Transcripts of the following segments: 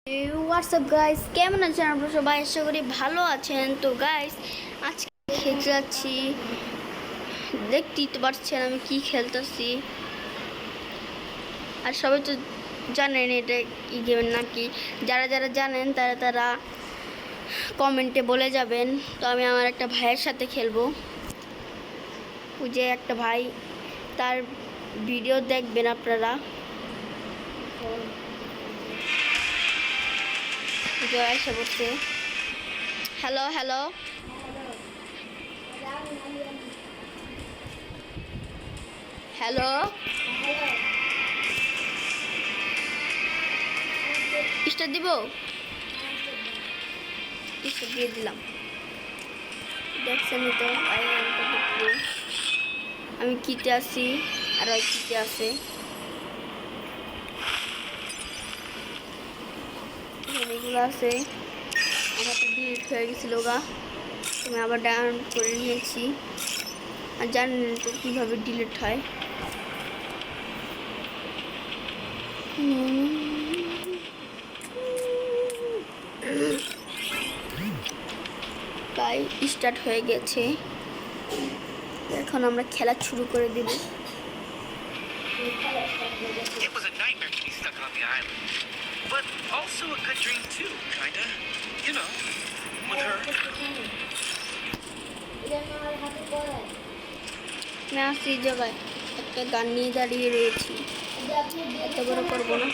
WhatsApp guys, কেমন আছেন আপনারা সবাই? আশা করি ভালো আছেন। তো গাইস, আজকে খেলতে যাচ্ছি। দেখতেই তো পারছেন আমি কি খেলতেছি। আর সবাই তো জানেন এটা কি গেম নাকি। যারা যারা জানেন তারা তারা কমেন্টে বলে যাবেন। তো আমি আমার একটা ভাইয়ের সাথে খেলবো। ওই যে একটা ভাই, তার ভিডিও দেখবেন আপনারা। এসে পড়ছে। হ্যালো হ্যালো হ্যালো, স্টার দিব, স্টার দিয়ে দিলাম। দেখছেন তো আমি কিতে আছি আর ওই কিতে আছে। এগুলো আছে, আমার তো ডিলিট হয়ে গেছিল গা, আমি আবার ডাউনলোড করে নিয়েছি। আর জানেন তো কীভাবে ডিলিট হয়। তাই স্টার্ট হয়ে গেছে, এখন আমরা খেলা শুরু করে দিব। It was a nightmare to be stuck on the island, but also a good dream too, kinda. You know, with her. আমি আসছি এই জায়গায় একটা গান নিয়ে দাঁড়িয়ে রয়েছি, এত বড় করবো না।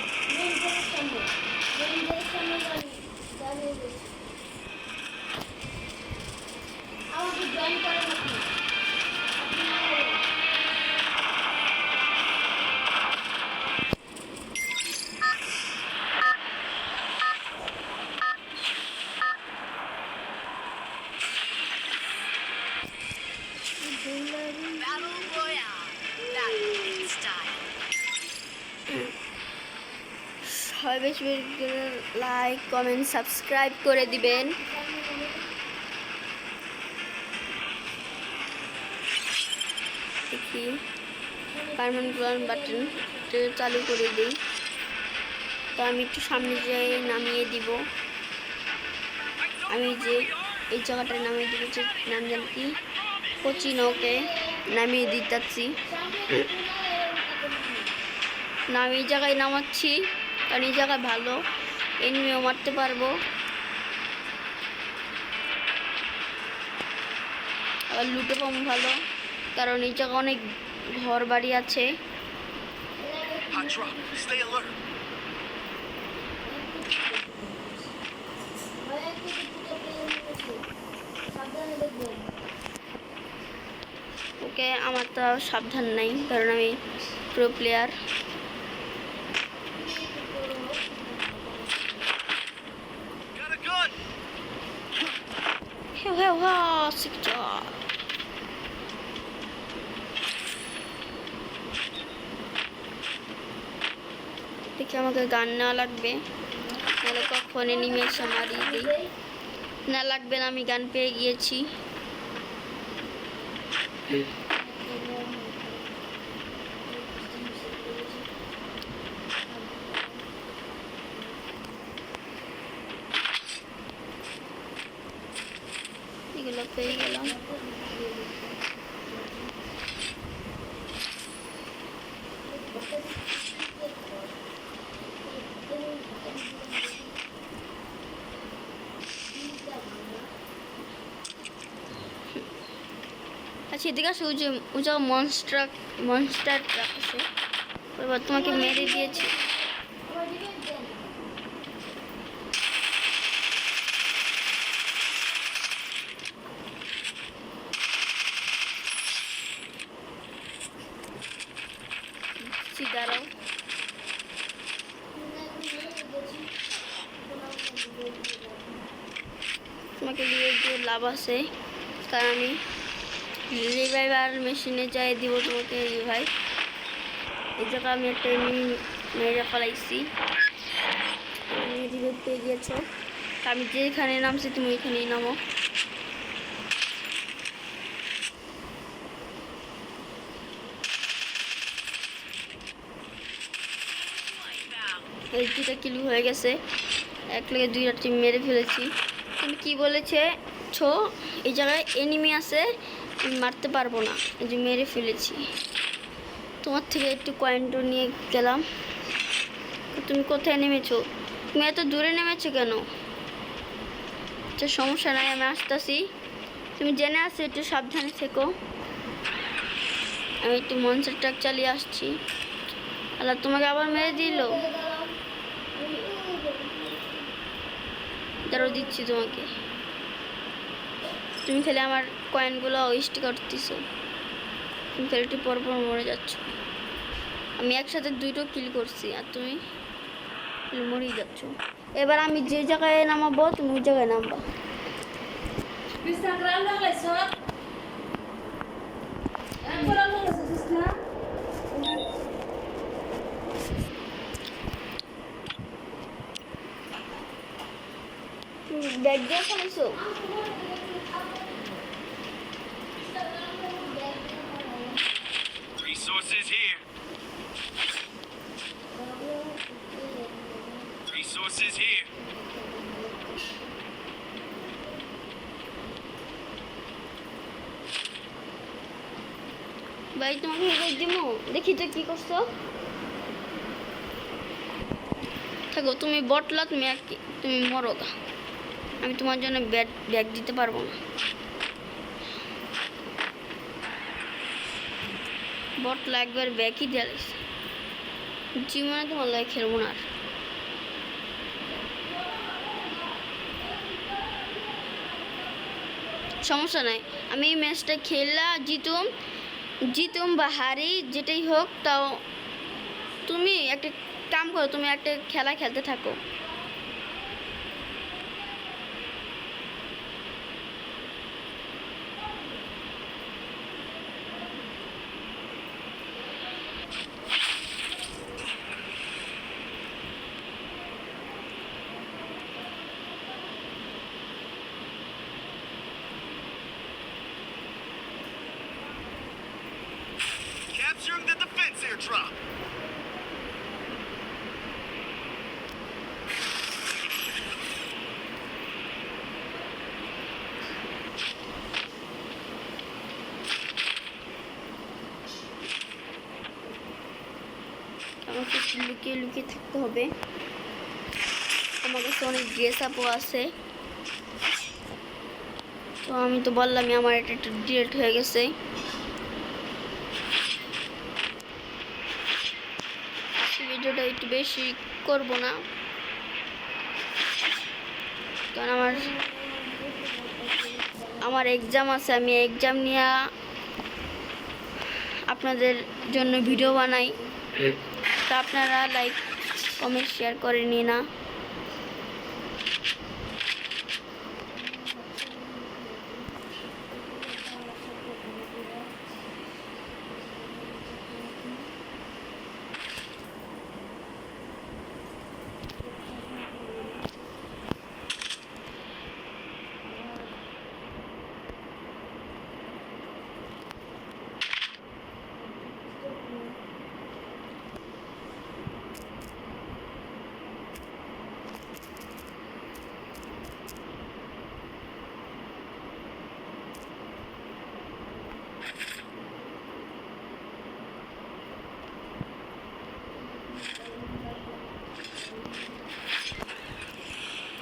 Battle Royale. Battle style. সবাই বেশি বেশি লাইক কমেন্ট সাবস্ক্রাইব করে দিবেন। দেখি পারমানেন্ট বাটন চালু করে দিই। তো আমি একটু সামনে যেয়ে নামিয়ে দিব। আমি যে এই জায়গাটায় নামিয়ে দিব, যে নাম জানি কি, কোচিনোকে নামিয়ে দিতেছি। না আমি এই জায়গায় নামাচ্ছি কারণ এই জায়গায় ভালো এনিমিও মারতে পারবো, আবার লুটে পাবো ভালো, কারণ এই জায়গায় অনেক ঘর বাড়ি আছে। Hot drop. Stay alert. ওকে, আমার তো সাবধান নাই কারণ আমি pro player. Got a gun. দেখি আমাকে গান নেওয়া লাগবে, নাহলে কখন এনিমি এসে মারিয়ে দিই। না লাগবে না, আমি গান পেয়ে গিয়েছি। এগুলো পেয়ে গেলাম। আচ্ছা, এদিকে আসো, ওই যে মনস্টার ট্রাক আছে, এবার তোমাকে মেরে দিয়েছি। দাঁড়াও, তোমাকে দিয়ে যে লাভ আছে, কারণ আমি রিভাইভার মেশিনে যাই দিব তোমাকে রিভাইভ। এই জায়গায় আমি একটা মেরে ফেলাইছি, রিভাইভ পেয়ে গিয়েছো। আমি যেখানে নামছি তুমি ওইখানেই নামো। এই দুটা কিল হয়ে গেছে। এক লেগে 2টা টিম মেরে ফেলেছি। তুমি কি বলেছে ছো এই জায়গায় এনিমি আছে, আমি মারতে পারবো না, এই যে মেরে ফেলেছি। তোমার থেকে একটু কয়েনটা নিয়ে গেলাম। তুমি কোথায় নেমেছো? তুমি এত দূরে নেমেছো কেন? আচ্ছা সমস্যা নাই, আমি আসতেছি। তুমি জেনে আসো, একটু সাবধানে থেকো। আমি একটু মনস্টার ট্রাক চালিয়ে আসছি। আল্লাহ তোমাকে আবার মেরে দিল। দাঁড়াও দিচ্ছি তোমাকে। তুমি খেলে আমার কয়েনগুলো ওয়েস্ট করতেছো। তুমি খেলে একটু পর পর মরে যাচ্ছ। আমি একসাথে 2টো কিল করছি আর তুমি মরেই যাচ্ছ। এবার আমি যে জায়গায় নামাবো তুমি ওই জায়গায় নামবা। ব্যাগ দিয়ে ফেলেছো? Resources here. Resources here. ভাই তোমাকে ব্যাগ দিমু, দেখি তো কি করছো। থাকো তুমি বটলা, তুমি মরো গা। আমি তোমার জন্য ব্যাগ দিতে পারবো না। বটলা একবার ব্যাগই দিয়ে জীবনে তোমার লাগে খেলবো না আর। সমস্যা নাই, আমি এই ম্যাচটা খেললা জিতুম বা হারি যেটাই হোক, তাও তুমি একটা কাম করো, তুমি একটা খেলা খেলতে থাকো। Capturing the defense airdrop. আমাকে একটু লুকিয়ে লুকিয়ে থাকতে হবে। আমার কাছে অনেক ড্রেস আপও আছে। তো আমি তো বললামই আমার এটা একটু ডিলেট হয়ে গেছে। ভিডিওটা একটু বেশি করব না, কারণ আমার এক্সাম আছে। আমি এক্সাম নিয়ে আপনাদের জন্য ভিডিও বানাই, তা আপনারা লাইক কমেন্ট শেয়ার করে নিন না।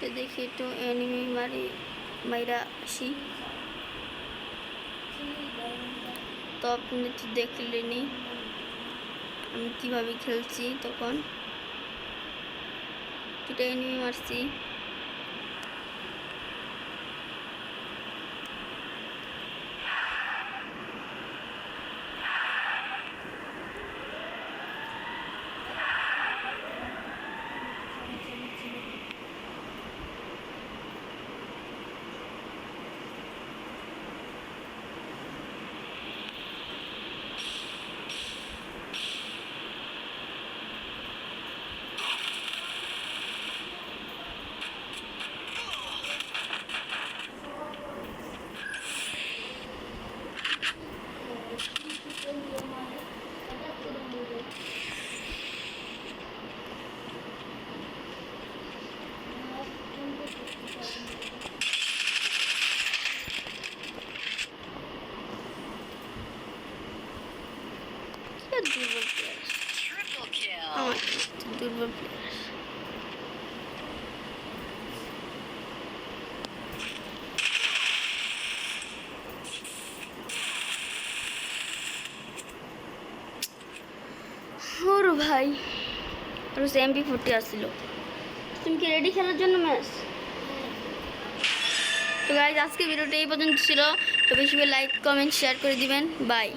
তো দেখি একটু এনিমি মাইরা আসি। তো আপনি তো দেখলেনি আমি কিভাবে খেলছি। তখন 2টা এনিমি মারছি। দুর্বল প্লেয়ার, Triple kill. আমার দুর্বল প্লেয়ার। ওর ভাই আর MP40 আসছিল। তুমি কি রেডি খেলার জন্য ম্যাচ? তো গাইজ আজকে ভিডিওটা এই পর্যন্ত ছিল। তো বেশি লাইক কমেন্ট শেয়ার করে দিবেন। বাই।